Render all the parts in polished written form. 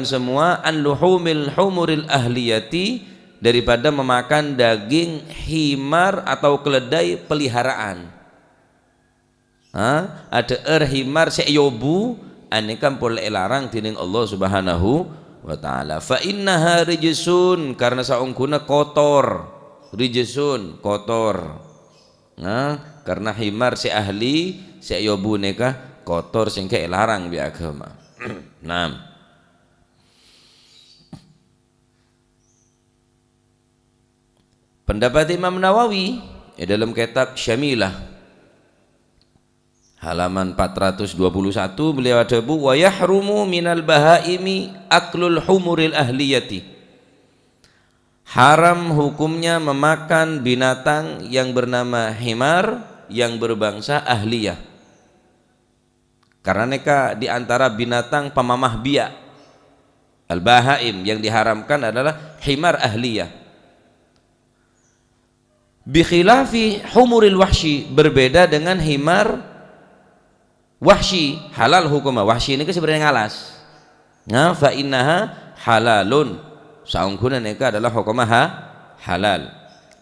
semua an luhumil humuril ahliyati, daripada memakan daging himar atau keledai peliharaan. Ada himar se'yobu ane kan boleh larang tining Allah Subhanahu wa taala. Fa innaha rijsun, karena saungkuna kotor, rijsun kotor. Karena himar se ahli se'yobu neka kotor sehingga larang bi agama. Nah, pendapat Imam Nawawi dalam kitab Syamilah halaman 421, beliau ada wa yahrumu minal bahaimi aklul humuril ahliyati, haram hukumnya memakan binatang yang bernama himar yang berbangsa ahliyah, karena mereka diantara binatang pemamah biak. Al bahaim yang diharamkan adalah himar ahliyah. Bikhilafi humuril wahsyi, berbeda dengan himar wahsyi, halal hukumnya. Wahsyi ini sebenarnya ngalas. Fa innaha halalun, saungkuna neka adalah hukumnya halal.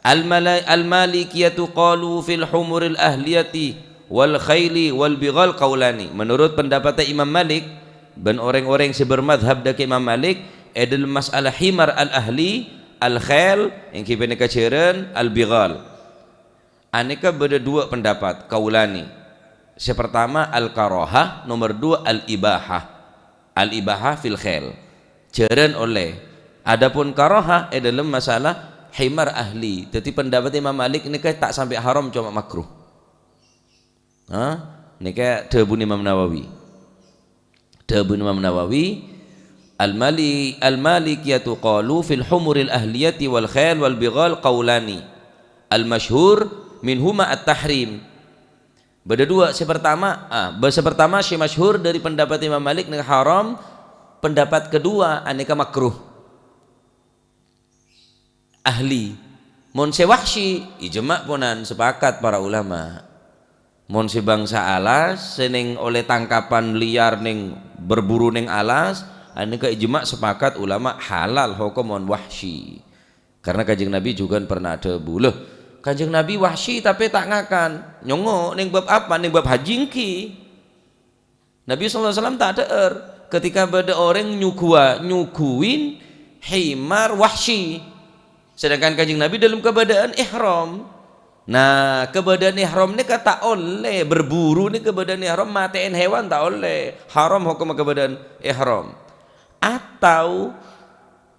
Al-malikiyatu qalu fil humuril ahliyati wal khayli wal bighal qaulani. Menurut pendapat Imam Malik dan orang-orang yang bermadhab dari Imam Malik, dalam masalah himar al-ahli, al-khayl yang kita kaceren, al-bighal, aneka beda dua pendapat kaulani. Sepertama al-karahah, nomor dua al-ibahah. Al-ibahah fil khayl, ceren oleh. Adapun karahah dalam masalah himar ahli. Jadi pendapat Imam Malik ini tak sampai haram, cuma makruh. Ini kayak debun Imam Nawawi. Debun Imam Nawawi, al-malikiyatu qalu fil humuril ahliyati wal khayl wal bighal qaulani. Al-masyhur minhuma at-tahrim. Beda dua. Sepertama si masyhur dari pendapat Imam Malik nek haram, pendapat kedua aneka makruh. Ahli. Mun se wahsyi ijma' punan sepakat para ulama. Mun si bangsa alas seneng oleh tangkapan liar ning berburu ning alas, aneka ijma' sepakat ulama halal hukumun wahsyi. Karena Kanjeng Nabi juga pernah ada buluh. Kanjeng Nabi wahsyi tapi tak ngakan. Nyongo ning bab apa? Ning bab hajingki. Nabi SAW tak ada ketika ada orang nyuguin himar wahsyi. Sedangkan Kanjeng Nabi dalam keadaan ihram. Nah, keadaan ihram ni tak oleh berburu, ni keadaan ihram matiin hewan tak oleh. Haram hukum keadaan ihram. Atau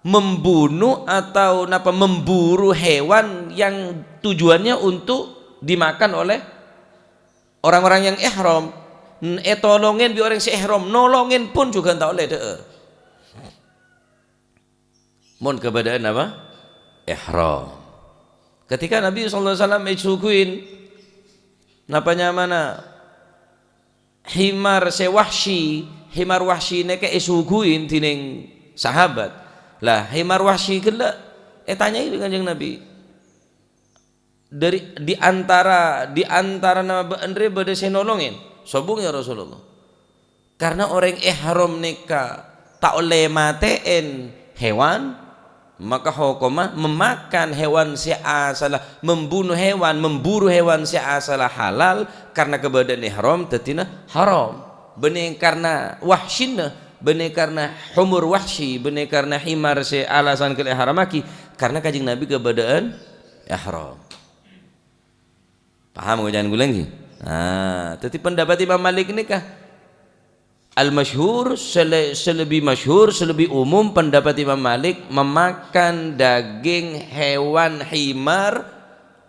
membunuh atau memburu hewan yang tujuannya untuk dimakan oleh orang-orang yang ihram. Tolongin bi orang si ihram, nolongin pun juga tak oleh deh. Mun keadaan apa? Ihram. Ketika Nabi SAW mencukuin napanya mana himar sewahsyi, himar wahsyi neke isuguin tining sahabat lah, himar wahsyi kela tanyai dengan Kanjeng Nabi, dari di antara nama Andre bade senolongin sobung ya Rasulullah, karena orang ihram neka tak oleh mateen hewan, maka hukumnya memakan hewan si asalah, membunuh hewan, memburu hewan si asalah halal, karena kebadan ihram tetina haram. Benih karena wahsyina, benih karena humur wahsyi, benih karena himar si alasan ke ihramaki, karena Kanjeng Nabi kebadan ihram. Paham jangan gue lagi? Tapi pendapat Imam Malik ini kah? Al-masyhur, selebih masyhur, selebih umum pendapat Imam Malik memakan daging hewan himar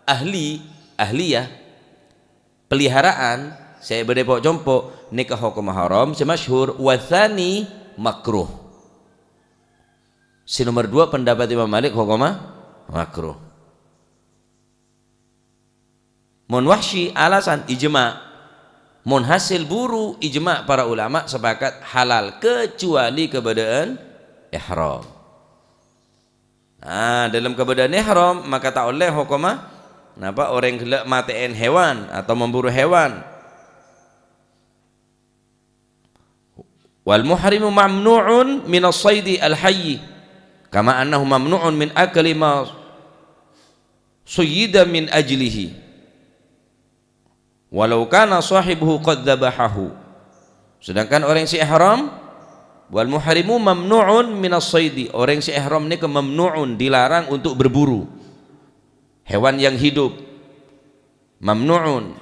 ahliyah peliharaan, saya berdepok jompo nikah hukum haram, semasyhur wathani makruh. Si nomor dua pendapat Imam Malik hukum makruh. Mun wahsyi alasan ijma'. Mun hasil buru ijma' para ulama sepakat halal kecuali keadaan ihram. Dalam keadaan ihram maka tak oleh hukumah napa orang gelak matiin hewan atau memburu hewan. wal muhrimu mamnu'un min as-saidi al-hayy kama annahu mamnu'un min akli ma suyyida min ajlihi walau kana sahibuhu qad dzabahahu. Sedangkan orang yang ihram, wal muhrimu mamnu'un min as-saidi, orang yang ihram ni mamnu'un, dilarang untuk berburu hewan yang hidup, mamnu'un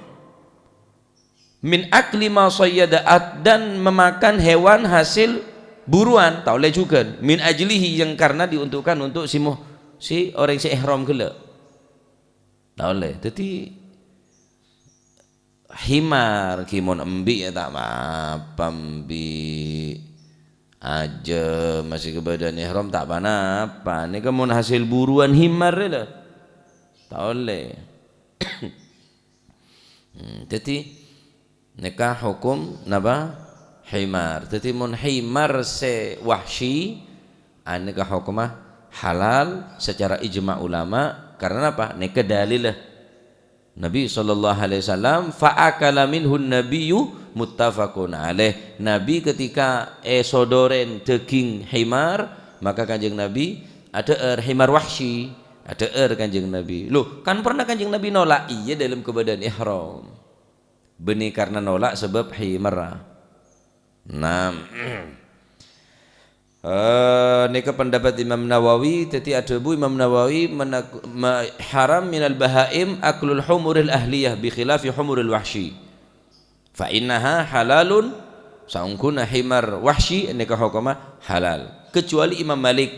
min akli ma sayyada, dan memakan hewan hasil buruan tak boleh juga, min ajlihi, yang karena diuntukkan untuk si orang si ihram kelak tak boleh. Jadi himar kimon embi ya tak apa, embi aja masih ke badan ihram tak apa, ni kan hasil buruan himar lah tak boleh. Jadi nikah hukum napa himar. Jadi mun himar se wahsy nikah hukumah halal secara ijma ulama. Karena apa? Nikah dalil lah Nabi SAW, fa'akala minhun nabiyyu muttafaqun alaih. Nabi ketika sodoren daging himar, maka kanjeng Nabi ada himar wahsy, ada kanjeng Nabi. Loh, kan pernah kanjeng Nabi nolak? Iya, dalam keadaan ihram. Benih karena nolak sebab himar. Nah, ini ke pendapat Imam Nawawi. Jadi ada bu Imam Nawawi haram minal bahaim aklul humuril ahliyah bi khilafi humuril wahsy fa innaha halalun, saungkuna himar wahsy ini ke hukumah halal, kecuali Imam Malik.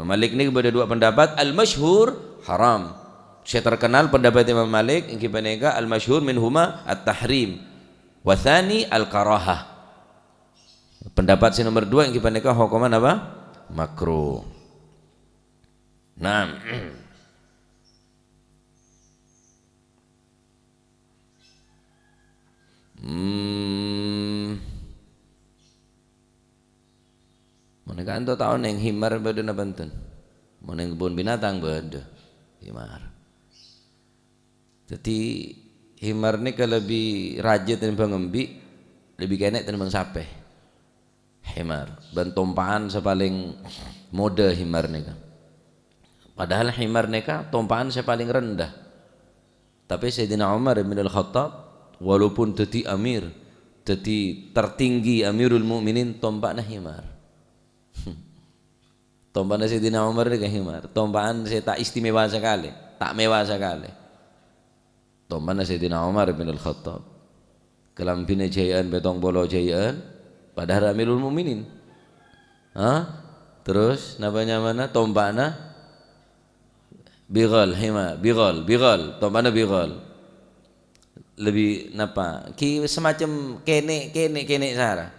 Imam Malik ini berbeda dua pendapat. Al masyhur haram, saya terkenal pendapat Imam Malik yang kipaneka al masyhur minhuma at tahrim wa tsani al karahah. Pendapat si nomor 2 yang kita nikah hukuman apa? Makruh. Nah, mereka ento tahun yang himar beda na Banten, mau yang kebun binatang beda himar. Jadi himar ni kalau lebih rajin dan pengembi, lebih kenek dan sape. Himar dan tompaan sepaling mode himar neka. Padahal himar neka tompaan sepaling rendah. Tapi Sayyidina Umar bin Al-Khattab walaupun teti amir, teti tertinggi Amirul Mukminin, tompakna himar. Tompaan Sayyidina Umar neka himar. Tompaan saya tak istimewa sekali, tak mewah sekali. Tompaan Sayyidina Umar bin Al-Khattab. Kelampine jayaan betong bolo jayaan. Padahal Amirul Mukminin. Terus namanya mana? Tombakna bighal hima, bighal, tombakna bighal. Lebih napa? Ki semacam kene sara.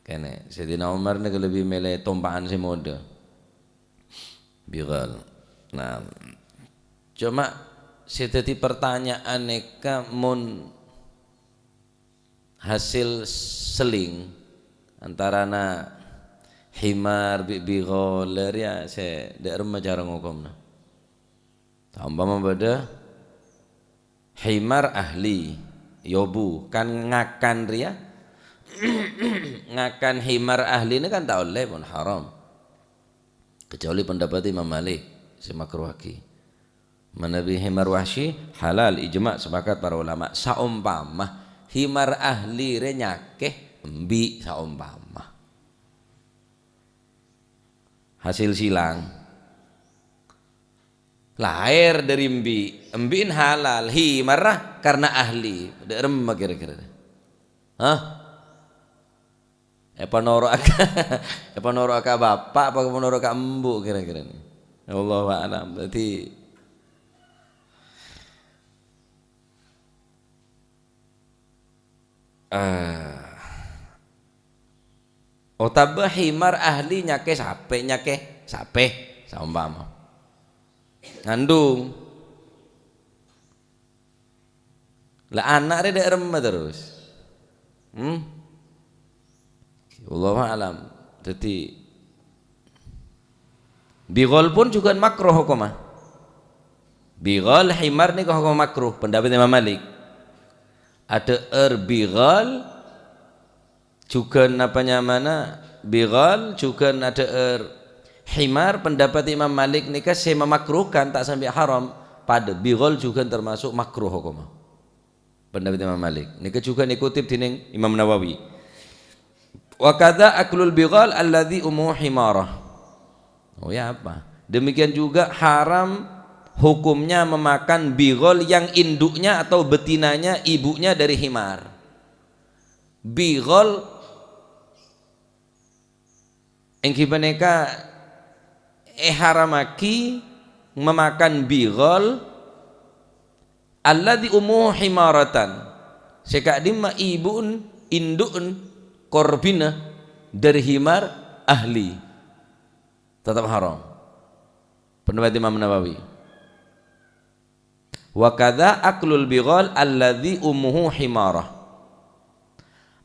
Kene. Sayyidina Umar ni lebih milih tombaan si mode. Bighal. Nah, cuma seteti pertanyaan neka mun hasil seling antara na himar bighal ya saya dak rem cara ngokomna. Tambah beda himar ahli yobu kan ngakan ria ngakan himar ahli ini kan tak boleh pun haram, kecuali pendapat Imam Malik si makruhaki. Menabi himar wahsy halal ijma sepakat para ulama. Saumpama himar ahli re nyakeh embi saumpama hasil silang lahir dari embiin halal, himar karena ahli derem kira-kira panoro aka bapak apa panoro aka embu kira-kira ini. Wallahu a'lam. Berarti otabah himar ahli nyake sape saumpama ngandung lah anak dia remah terus. Wallahu a'lam. Jadi bighal pun juga makruh hukumah. Bighal himar ni hukum makruh pendapat Imam Malik. Ada bighal juga napanya mana bighal juga ada himar. Pendapat Imam Malik nikah saya memakruhkan tak sampai haram, pada bighal juga termasuk makruh hukum. Pendapat Imam Malik nikah juga dikutip dining Imam Nawawi. Wa kadza aklul bighal alladhi umuhu himarah. Oh ya apa? Demikian juga haram hukumnya memakan bighal yang induknya atau betinanya ibunya dari himar. Bighal engki beneka haramaki memakan bighal alladzi umuhu himaratan, sekadima ibun indukun korbina dari himar ahli, tetap haram. Pendapat Imam Nawawi. Wa kadza aklul bighal alladzi umuhu himarah.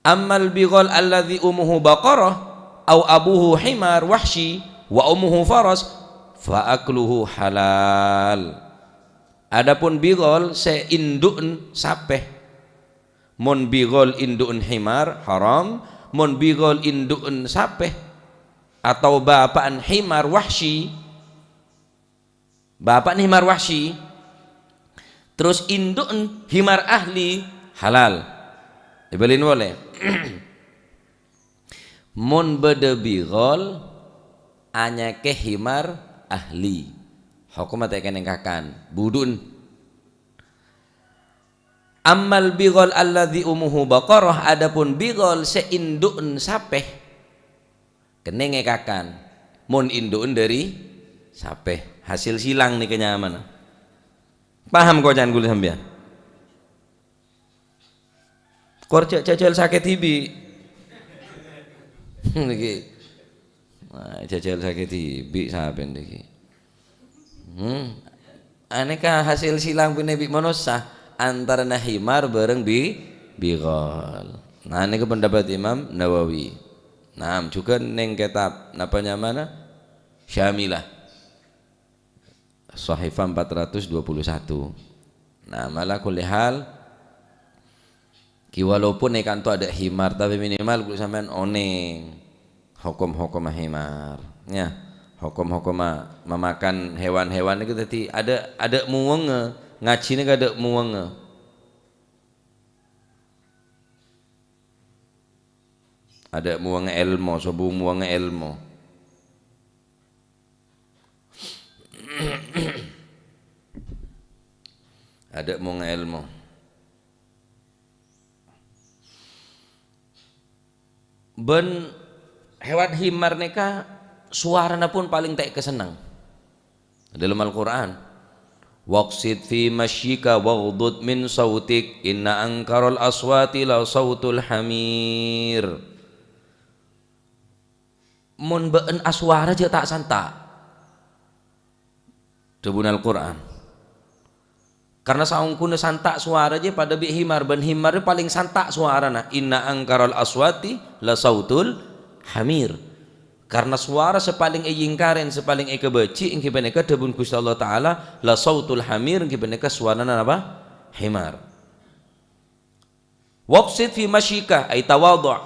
Ammal bighal alladzi umuhu baqarah au abuhu himar wahshi wa umuhu faras fa akluhu halal. Adapun bighal seindukun sapeh, mun bighal indukun himar haram, mun bighal indukun sapeh atau bapaan himar wahshi, bapaan himar wahshi terus indukun himar ahli halal dibelin boleh. Mun beda bighal anyake himar ahli hukum tak kena kakan budun. Ammal bighal alladzi umuhu baqarah, adapun bighal seindukun sapeh kena ngekakan, mun indukun dari sapeh hasil silang nih kenyamanan. Paham kau jangan kulit sampean? Korcek jajal sakit hibi. Niki. Wah, jajal sakit hibi saben niki. Aneka hasil silang punya bi manusia antara himar bareng bighal. Nah, ini pendapat Imam Nawawi. Nah, juga neng kitab napanya mana? Syamilah. Sahifah 421. Nah, malah kulihal ki walaupun nekan tu ada himar tapi minimal kudu sampean oneng hukum-hukum himar ya, hukum-hukum memakan hewan-hewan itu tadi ada muwenge ngaji ni ada muwenge. Ada muwenge ilmu, sobu muwenge ilmu. Ada muwenge ilmu. Ben hewan himar neka suarana pun paling tak kesenang dalam Al-Quran. Waqsid fi masyika waghdud min sautik inna ankaral aswati la sautul hamir. Mun beun aswara je tak santak debun Al-Quran. Karena saungkuna santak suara je pada bi himar, ben himar paling santak suarana. Inna angkaral aswati la sautul hamir. Karena suara sepaling ingkaren, sepaling kebeci ingki beneka debun Gusti Allah taala la sautul hamir ingki beneka suarana apa? Himar. Waqsid fi masyika ay tawadhu'.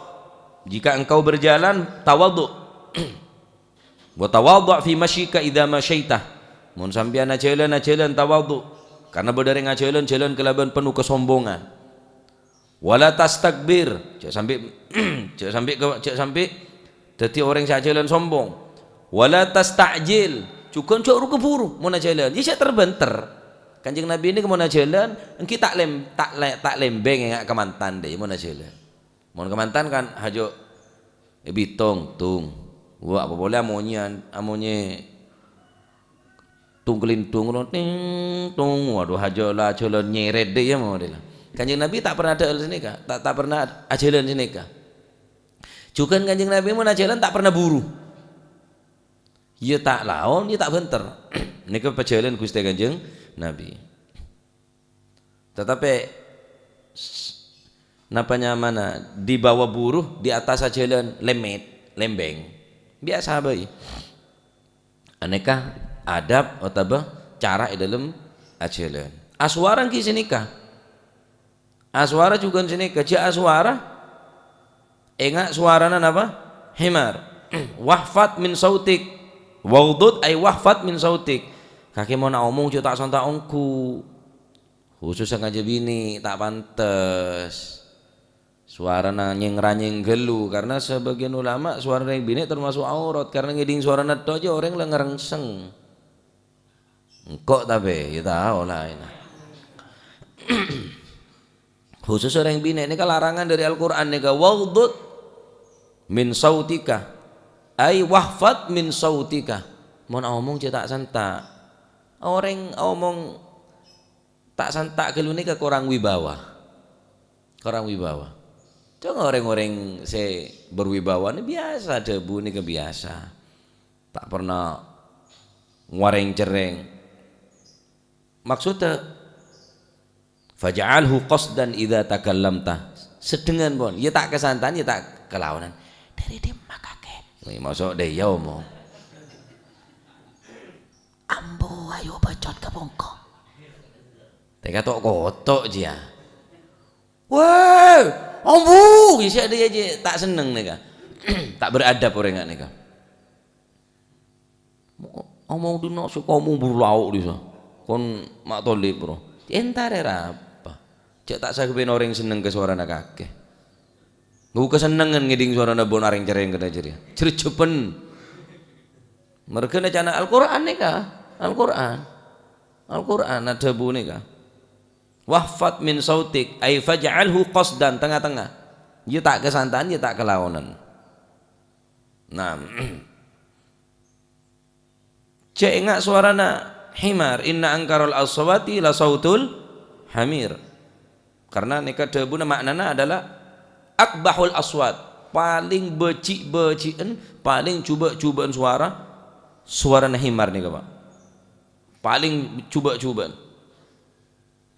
Jika engkau berjalan tawadhu'. Wa tawadhu' fi masyika idza masyaitah. Mun sampeyan jalan tawadhu'. Karena berdari ngajalan jalan kelaban penuh kesombongan. Wala tastakbir, cak sampai dadi orang sak jalan sombong. Wala tastajil, cukup cak keburu mau jalan. Ya sak terbenter. Kanjeng Nabi ini mau jalan, engki tak lembeng ngak kemantan deh mau jalan. Mau kemantan kan hajo bitung tung. Wah apa boleh amonye tunggelintung ting tung, waduh hajolah jalan nyeret deh ya mau dia. Kanjeng Nabi tak pernah ada sini kah? Tak pernah ajalan sini kah? Juga kanjeng Nabi mau ajalan tak pernah buru. Ya tak lawan, ya tak benter. Ini ke pejalan Gusti Kanjeng Nabi. Tetapi napanya mana di bawah buruh, di atas jalan lembeng. Biasa bayi. Aneka adab atau cara dalam ajalan. Aswara ki sinikah. Aswara juga sinikah. Jika aswara Enggak suarana apa? Himar. Wahfat min sautik. Waudud ay wahfat min sautik. Kaki mau nak omong tak santak ongku. Khusus sengaja bini tak pantes. Suara nyeng gelu karena sebagian ulama suara yang bini termasuk aurat karena ngeding suara neto aja orang lah ngerengseng. Engkok tapi ya tahu lah ini. Khusus orang bini ini kan larangan dari Al-Quran nih waudud min sautika ay wahfat min sautika. Mau ngomong cetak santak orang ngomong tak santak gelu ini ke kurang wibawa. Cuma orang-orang saya berwibawa ini biasa debu ini kebiasa. Tak pernah nguareng cereng. Maksudnya faj'alhu qasdan idza takallamta. Sedengan pun, ya tak kesantan, ya tak kelawanan. Dari dia makake. Masuk deh ya omong. Ambo ayo bacot ke bongko. Teka tok kotok dia. Wah, ambo, bisa dia aja tak seneng nih kan. Tak beradab orang nih kan. Omong dino suka omong berlauk dia. Kon mak tolip bro. Entar era apa? Cek tak sakben orang seneng ke suara nak kakek. Nggak kesenengan ngeding suara nak bon areng cereng kena ceria. Cercepen. Mereka nak cana Al-Quran nih kah? Al-Quran ada bu nih kah? Wahfat min sautik ay faj'alhu qasdan tengah-tengah. Dia tak kesantaan, dia tak kelawanan. Nah. Cek enggak suarana himar inna angkarul aswati la sautul hamir. Karena nikah debu maknana adalah akbahul aswat, paling becik-becikan, paling cuba-cubaan suara himar nih Pak. Paling cuba-cubaan.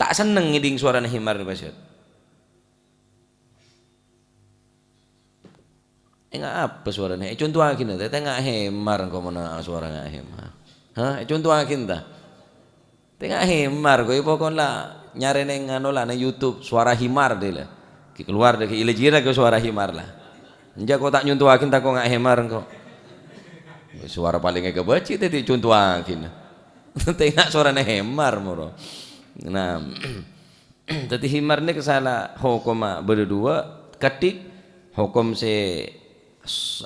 Tak seneng ngiding suara himar nih Pak. Enggak apa suaranya? Contoh akin dah, tengah himar kau mana suara nggak himar? Hah? Contoh akin dah. Tengah himar kau pokok lah nyari neng anu lah neng YouTube suara himar deh lah. Keluar deh ilejira ke suara himar lah. Njak kau tak nyontoh akin tak kau nggak himar kau. Suara paling kebaci tadi contoh akin. Tengah suara himar moro. Nah, tadi himar ini kesalah hukum berdua ketik hukum se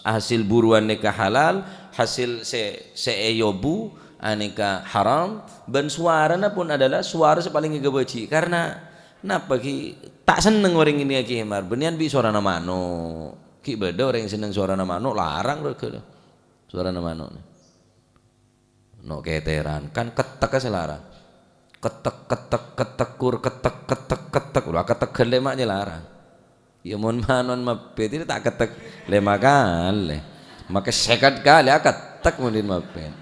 hasil buruan nikah halal hasil se eyobu nikah haram dan suaranya pun adalah suara sepaling kebaci karena kenapa ki tak seneng orang ini ki himar benian bi suara namano ki beda orang yang seneng suara namano larang rek suara namano no keteran kan ketek selarang ketek udah ketek lemaknya larang ya mohon manon mapet ini tak ketek lema kali maka sekat kali ketek mungkin mapet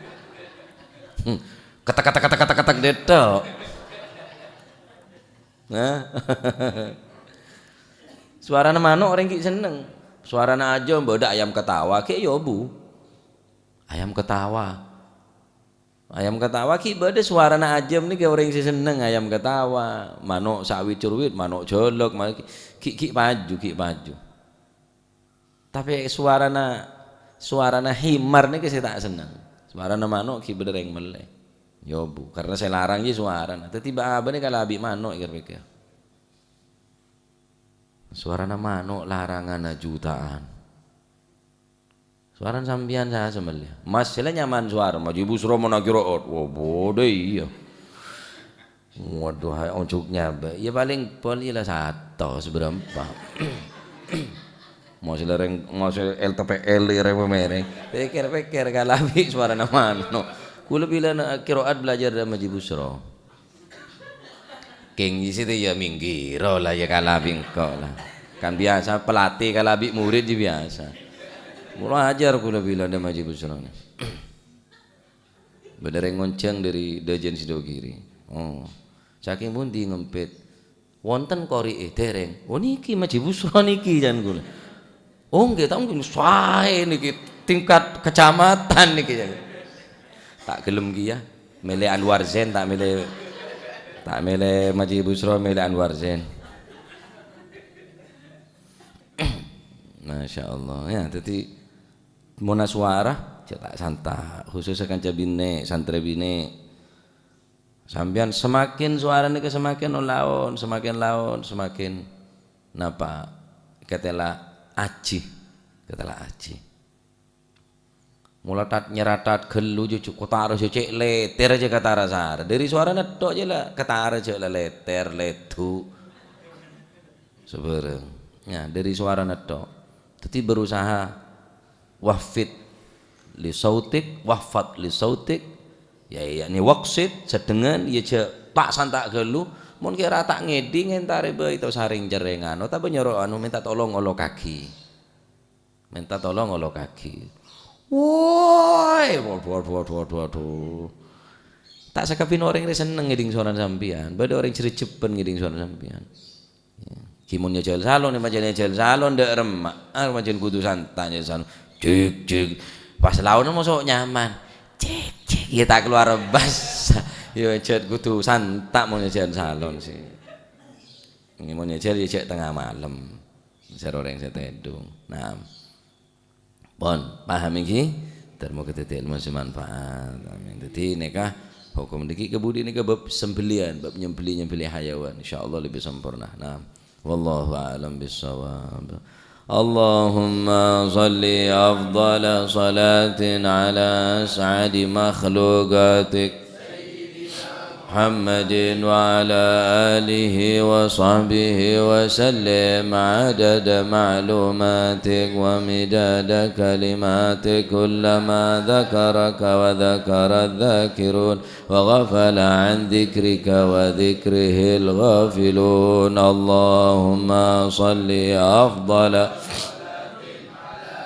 ketek detok nah suara manuk orang ki seneng suara aja mbak ayam ketawa kayak yobu ayam ketawa ki bade suarana ajem nih kayak orang sih seneng ayam ketawa manuk sawit curwit manuk jolok ki maju tapi suarana himar nih saya tak seneng suarana manuk ki bade yang meleh yobu karena saya larang je suarana tiba apa nih kalau abi manuk pikir suarana manuk larangan jutaan suaran sampian saya sembelih mas sila nyaman suara maju busro mau nakiraat wah bodoh iya waduh ojoknya ya paling lah satu seberapa mau sila LTPL reng pemereng pikir kalabi suara nama no kula bila nak kiraat belajar dari maju busro king situ ya minggiro lah ya kalabi kok lah kan biasa pelatih kalabi murid je biasa mulai ajar kula bilang dia maju busrone. Benereng ngonceng dari Dajen Sidogiri. Oh, saking pun di ngempet. Wonten kori dereng. Oh niki maju busro niki jan kula. Oh nggih tak mungkin sae niki tingkat kecamatan niki jan. Tak gelem ki ya. Mele Anwar Zain tak mele maju busro mele Anwar Zain. Masya Allah ya. Jadi muna suara cetak santa khususnya kanca bine santri bine sampean semakin suara nih semakin laon semakin napa ketela aji mulatat nyeratat gelu cucuk kotara cek leter aja kata rasa dari suara netok aja lah ketara cek leter letu sebereng ya dari suara netok jadi berusaha wafid li sautik wafat li sautik ya yakni waqsid sedengan ya cek pak santak gelu mun kira tak ngeding entare be itu saring jerengan utawa nyoro anu minta tolong olo kaki woi waduh tak sakapin orang ini seneng ngeding suara sampean beda orang cericepen ngeding suara sampean ya. Kimun nyejel salon macam nyejel salon dek remak macam kudu santai salon cek pas lawan masuk nyaman cek ya tak keluar bas ya cek kudu santak mau nyejel salon sih ini mau nyejel ya cek tengah malam ser orang saya tedung nah pon paham iki termo ketetel ilmu manfaat amin dadi nikah hukum niki kebudi nika bab sembelian bab nyembeli hayawan insyaallah lebih sempurna nah wallahu a'lam bissawab Allahumma salli afdala salatin ala as'adi makhluqatik محمد وعلى آله وصحبه وسلم عدد معلوماتك ومداد كلماتك كلما ذكرك وذكر الذاكرون وغفل عن ذكرك وذكره الغافلون اللهم صل أفضل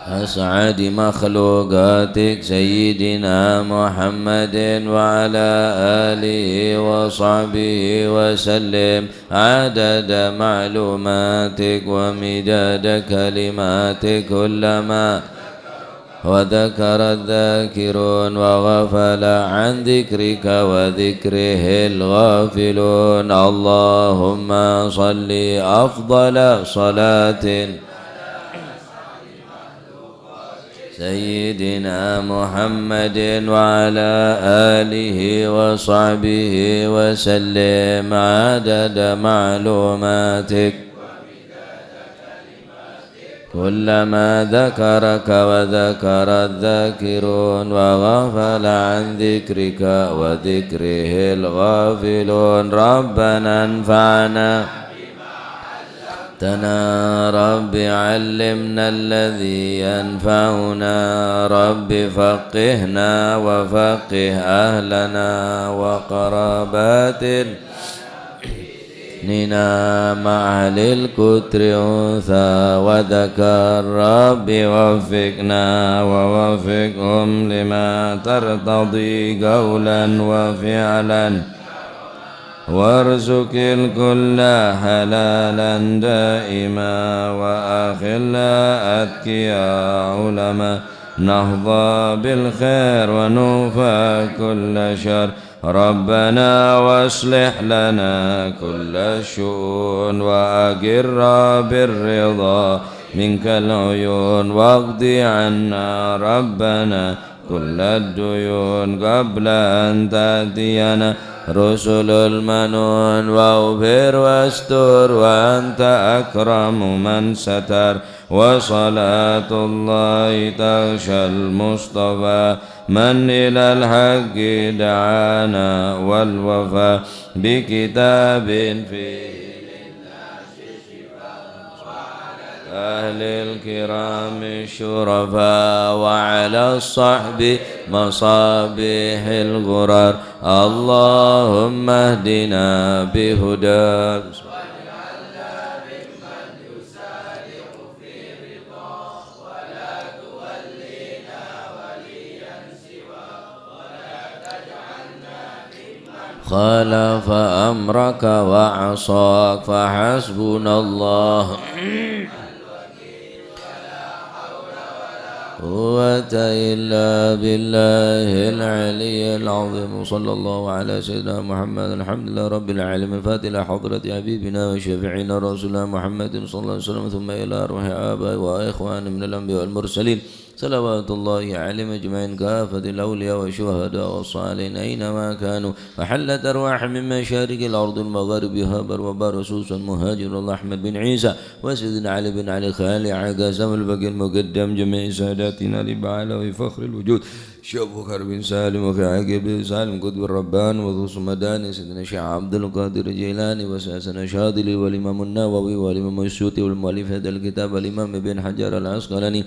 أسعد مخلوقاتك سيدنا محمد وعلى آله وصحبه وسلم عدد معلوماتك ومداد كلماتك كلما وذكر الذاكرون وغفل عن ذكرك وذكره الغافلون اللهم صل أفضل صلاة سيدنا محمد وعلى آله وصحبه وسلم عدد معلوماتك كلما ذكرك وذكر الذاكرون وغفل عن ذكرك وذكره الغافلون ربنا انفعنا رب علمنا الذي ينفعنا رب فقهنا وفقه أهلنا وقراباتنا مع أهل الكتر أنثى وذكر رب وفقنا ووفقهم لما ترتضي قولا وفعلا وارزق الكل حلالا دائما وأخلا أتقياء علماء نهضى بالخير ونوفى كل شر ربنا واصلح لنا كل الشؤون وأقر بالرضا منك العيون واقض عنا ربنا كل الديون قبل أن تأتينا رسل المنون واغفر واستر وأنت أكرم من ستر وصلاة الله تغشى المصطفى من إلى الحق دعانا والوفاء بكتاب فيه أهل الكرام الشرفاء وعلى الصحب مصابيح الغرر اللهم اهدنا بهداك خالف أمرك وعصاك فحسبنا الله قوة إلا بالله العلي العظيم. وصلى الله على سيدنا محمد. الحمد لله رب العالمين. فاتحة حضرة حبيبنا وشفيعنا رسولنا محمد صلى الله عليه وسلم، ثم إلى أرواح آبائنا وإخواننا من الأنبياء والمرسلين صلوات الله عليهم أجمعين، كافة الأولياء والشهداء والصالحين أينما كانوا، وحلت أرواح من مشارق الأرض المغاربها بر وبر خصوصا مهاجر الله أحمد بن عيسى وسيدنا علي بن علي خالي عقاسم البقي المقدم، جميع ساداتنا لبعالة وفخر الوجود شيخ بكر بن سالم وفي عقب بن سالم قطب الربان وذو مداني سيدنا شيخ عبد القادر الجيلاني وساسنا شاذلي والإمام النووي والإمام السيوطي والمؤلف هذا الكتاب الإمام ابن حجر العسقلاني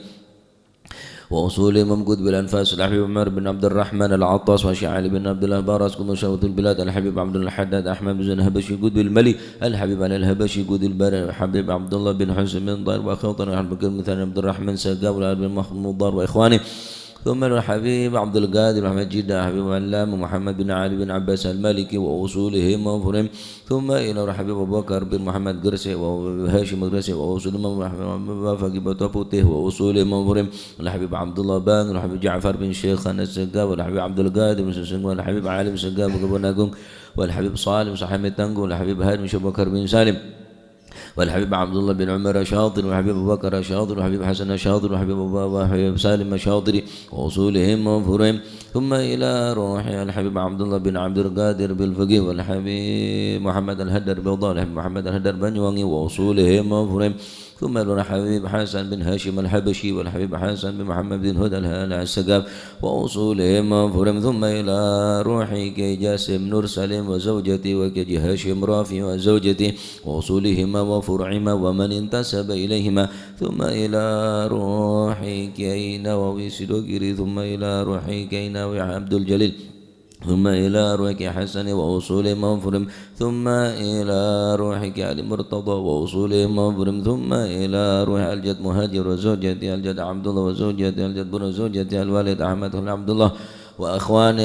وأصول إمام قطب الأنفاس الحبيب عمر بن عبد الرحمن العطاس وشيخ علي بن عبد الله بارس كل مشاوة البلاد الحبيب عبد الله الحداد أحمد بن الهبشي قطب الملي الحبيب علي الهبشي قطب الباري الحبيب عبد الله بن حسن بن ضير وأخوطنا الحبيب مثلا عبد الرحمن سقاف والعبد بن محمود ضار وإخوانه، ثم الحبيب عبد القادر محمد جدة حبيب علام ومحمد بن علي بن عباس المالكي وأصولهم وفرهم، ثم إلى الحبيب أبو بكر بن محمد قرسي وهاشم قرسي وأصولهم وفقي بطفوته وأصولهم وفرهم، الحبيب عبد الله بان والحبيب جعفر بن شيخ السقاف والحبيب عبد القادر بن سنق والحبيب عالم سقاف وقبناكم والحبيب صالح صاحب التنقو والحبيب هاشم بن بكر بن سالم والحبيب عبد الله بن عمر شاطر والحبيب أبو بكر شاطر والحبيب حسن شاطر والحبيب سالم شاطر وأصولهم وفرهم، ثم إلى روح الحبيب عبد الله بن عبد القادر بالفقيه والحبيب محمد الهدر بوضاء والحبيب محمد الهدر بنيواني وأصولهم وفرهم، ثم إلى الحبيب حسن بن هاشم الحبشي والحبيب حسن بن محمد بن هدى السقاف وأصولهم وفرهم، ثم إلى روحي كي جاسم نور سليم وزوجتي وكي هاشم رافي وزوجتي وأصولهما وفرعهما ومن انتسب إليهما، ثم إلى روحي كي نووي سدوكري، ثم إلى روحي كي نووي عبد الجليل، ثم إلى روحك حسن وأصول منفرم، ثم إلى روحك علي مرتضى وأصول منفرم، ثم إلى روح الجد مهاجر وزوجتي الجد عبد الله وزوجتي الجد بن زوجتي الوالد أحمد بن عبد الله وأخواني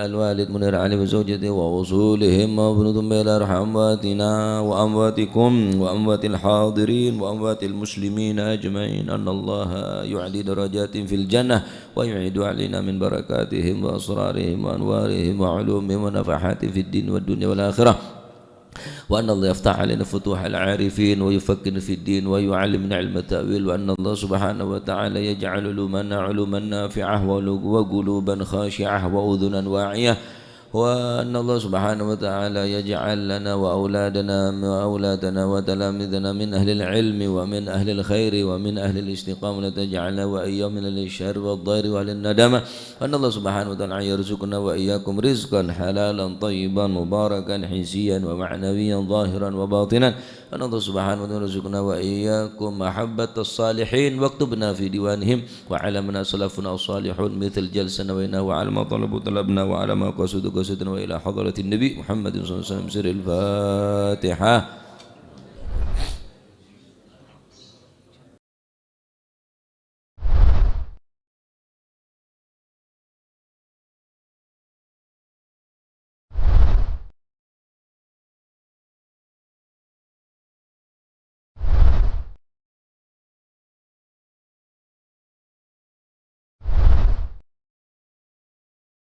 الوالد منير علي وزوجته وأصولهم وابن، ثم إلى روح أمواتنا وأمواتكم وأموات الحاضرين وأموات المسلمين أجمعين، أن الله يعلي درجات في الجنة ويعيد علينا من بركاتهم وأسرارهم وأنوارهم وعلومهم ونفحات في الدين والدنيا والآخرة، وأن الله يفتح علينا فتوح العارفين ويفكر في الدين ويعلمنا علم التأويل، وأن الله سبحانه وتعالى يجعل علومنا علوما نافعة وقلوبا خاشعة وأذنا واعية، وأن الله سبحانه وتعالى يجعل لنا وأولادنا وتلاميذنا من أهل العلم ومن أهل الخير ومن أهل الاستقامة، تجعلنا وإياهم من الشر والضير وأهل الندامة، وأن الله سبحانه وتعالى يرزقنا وإياكم رزقا حلالا طيبا مباركا حسيا ومعنويا ظاهرا وباطنا، أن الله سبحانه وتعالى يرزقنا وإياكم محبة الصالحين واكتبنا في ديوانهم، وعلى من سلفنا الصالحون مثل جلسة نوينا وعلى ما طلبنا وعلى ما قصدنا وإلى حضرة النبي محمد صلى الله عليه وسلم. سر الفاتحة.